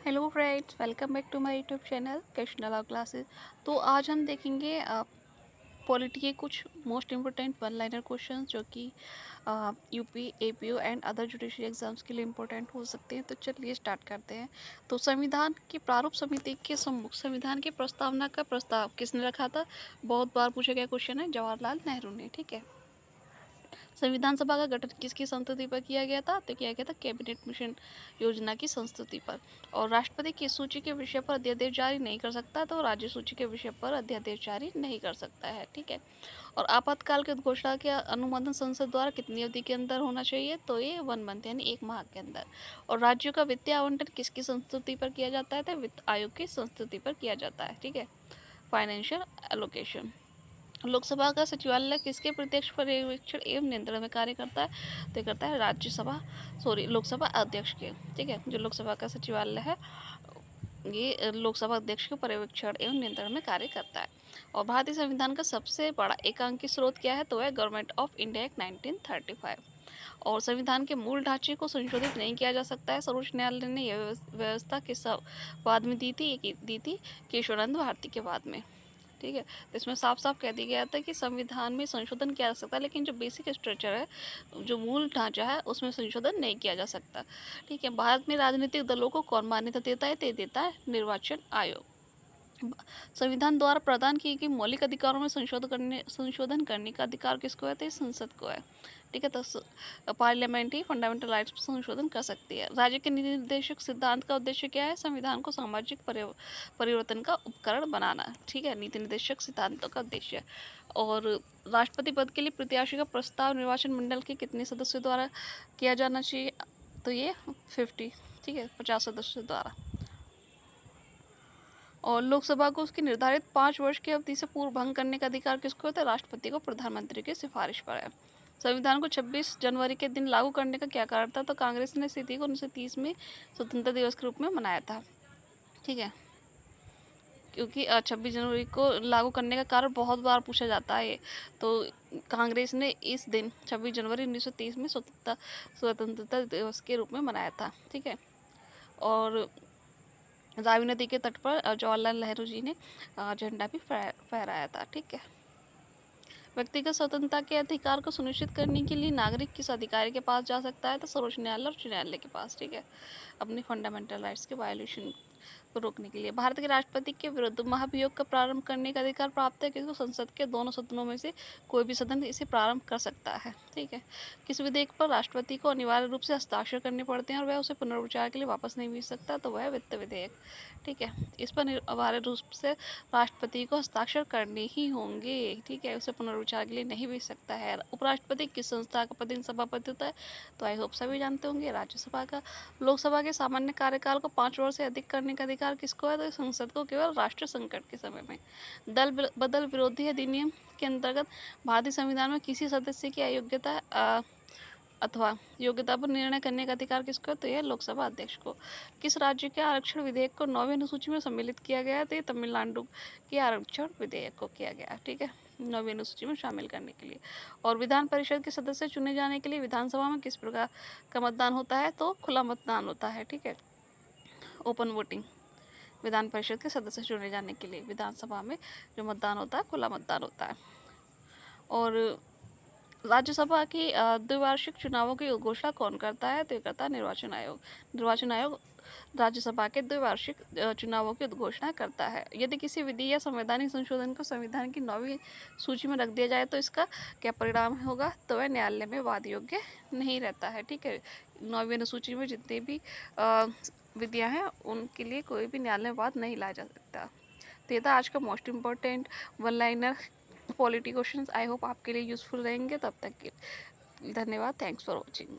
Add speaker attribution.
Speaker 1: Hello friends, welcome back to my YouTube channel Krishna law classes. तो आज हम देखेंगे पॉलिटी के कुछ most important one liner questions जो कि UP APO and other judiciary exams के लिए इम्पोर्टेंट हो सकते हैं। तो चलिए स्टार्ट करते हैं। तो संविधान की प्रारूप समिति के सम्मुख संविधान की प्रस्तावना का प्रस्ताव किसने रखा था? बहुत बार पूछा गया क्वेश्चन है, जवाहरलाल नेहरू ने। ठीक है। संविधान सभा का गठन किसकी संस्तुति पर किया गया था? तो किया गया था कैबिनेट मिशन योजना की संस्तुति पर। और राष्ट्रपति किस सूची के विषय पर अध्यादेश जारी नहीं कर सकता? तो राज्य सूची के विषय पर अध्यादेश जारी नहीं कर सकता है। ठीक है। और आपातकाल की उद्घोषणा के अनुमोदन संसद द्वारा कितनी अवधि के अंदर होना चाहिए? तो ये 1 मंथ यानी 1 माह के अंदर। और राज्यों का वित्तीय आवंटन किसकी संस्तुति पर किया जाता है? तो वित्त आयोग की संस्तुति पर किया जाता है। ठीक है। Financial allocation. लोकसभा का सचिवालय किसके प्रत्यक्ष पर्यवेक्षण एवं नियंत्रण में कार्य करता है? तो करता है लोकसभा अध्यक्ष के। ठीक है। जो लोकसभा का सचिवालय है ये लोकसभा अध्यक्ष के पर्यवेक्षण एवं नियंत्रण में कार्य करता है। और भारतीय संविधान का सबसे बड़ा एकांकी स्रोत क्या है? तो है गवर्नमेंट ऑफ इंडिया एक्ट 1935। और संविधान के मूल ढांचे को संशोधित नहीं किया जा सकता है। सर्वोच्च न्यायालय ने यह व्यवस्था किस बाद में दी थी केशवानंद भारती के बाद में। ठीक है। तो इसमें साफ साफ कह दिया गया था कि संविधान में संशोधन किया जा सकता है, लेकिन जो बेसिक स्ट्रक्चर है, जो मूल ढांचा है, उसमें संशोधन नहीं किया जा सकता। ठीक है। भारत में राजनीतिक दलों को कौन मान्यता देता है? देता है निर्वाचन आयोग। संविधान द्वारा प्रदान किए गए मौलिक अधिकारों में संशोधन करने का अधिकार किसको है? तो संसद को है। ठीक है। तो पार्लियामेंट ही फंडामेंटल राइट्स पर संशोधन कर सकती है। राज्य के नीति निर्देशक सिद्धांत का उद्देश्य क्या है? संविधान को सामाजिक परिवर्तन का उपकरण बनाना। ठीक है। नीति निर्देशक सिद्धांतों का उद्देश्य। और राष्ट्रपति पद के लिए प्रत्याशी का प्रस्ताव निर्वाचन मंडल के कितने सदस्यों द्वारा किया जाना चाहिए? तो ये 50। ठीक है। 50 सदस्यों द्वारा। और लोकसभा को उसकी निर्धारित 5 वर्ष की अवधि से पूर्व भंग करने का अधिकार किसको होता है? राष्ट्रपति को प्रधानमंत्री की सिफारिश पर है। संविधान को 26 जनवरी के दिन लागू करने का क्या कारण था? तो कांग्रेस ने स्थिति को 1930 में स्वतंत्रता दिवस के रूप में मनाया था। ठीक है। क्योंकि 26 जनवरी को लागू करने का कारण बहुत बार पूछा जाता है। तो कांग्रेस ने इस दिन 26 जनवरी 1930 में स्वतंत्रता दिवस के रूप में मनाया था। ठीक है। और रावी नदी के तट पर जवाहरलाल नेहरू जी ने झंडा भी फहराया था। ठीक है। व्यक्तिगत स्वतंत्रता के अधिकार को सुनिश्चित करने के लिए नागरिक किस अधिकारी के पास जा सकता है? तो सर्वोच्च न्यायालय और उच्च न्यायालय के पास। ठीक है। अपनी फंडामेंटल राइट्स के वायलेशन को रोकने के लिए। भारत के राष्ट्रपति के विरुद्ध महाभियोग का प्रारंभ करने का अधिकार प्राप्त है किसको? संसद के दोनों सदनों में से कोई भी सदन इसे प्रारंभ कर सकता है। ठीक है। किस विधेयक पर राष्ट्रपति को अनिवार्य रूप से हस्ताक्षर करने पड़ते हैं और वह उसे पुनर्विचार के लिए वापस नहीं भेज सकता? तो वह वित्त विधेयक। ठीक है। इस पर अनिवार्य रूप से राष्ट्रपति को हस्ताक्षर करने ही होंगे। ठीक है। उसे पुनर्विचार के लिए नहीं भेज सकता है। उपराष्ट्रपति किस संस्था का प्रतिनिधि सभापति होता है? तो आई होप सभी जानते होंगे, राज्यसभा का। लोकसभा के सामान्य कार्यकाल को 5 वर्ष से अधिक करने का अधिकार किसको है? तो संसद को केवल राष्ट्रीय संकट के समय में। दल बदल विरोधी अधिनियम के अंतर्गत भारतीय संविधान में किसी सदस्य की अयोग्यता अथवा योग्यता पर निर्णय करने का अधिकार किसको है? तो यह लोकसभा अध्यक्ष को। किस राज्य के आरक्षण विधेयक को 9वीं अनुसूची में सम्मिलित किया गया है? तो ये तमिलनाडु के आरक्षण विधेयक को किया गया। ठीक है। 9वीं अनुसूची में शामिल करने के लिए। और विधान परिषद के सदस्य चुने जाने के लिए विधानसभा में किस प्रकार का मतदान होता है? तो खुला मतदान होता है। ठीक है। Open voting. विधान परिषद के सदस्य चुने जाने के लिए विधानसभा में जो मतदान होता है, खुला मतदान होता है। और राज्यसभा की द्विवार्षिक चुनावों की घोषणा कौन करता है? तो ये करता है निर्वाचन आयोग। निर्वाचन आयोग राज्यसभा के द्विवार्षिक चुनावों की घोषणा करता है। यदि किसी विधि या संवैधानिक संशोधन को संविधान की 9वीं सूची में रख दिया जाए तो इसका क्या परिणाम होगा? तो वह न्यायालय में वाद योग्य नहीं रहता है। ठीक है। 9वीं अनुसूची में जितने भी विधियाँ हैं उनके लिए कोई भी न्यायालय में वाद नहीं लाया जा सकता। तो ये था आज का most important one liner polity questions. I hope आपके लिए यूज़फुल रहेंगे। तब तक के धन्यवाद। Thanks for watching.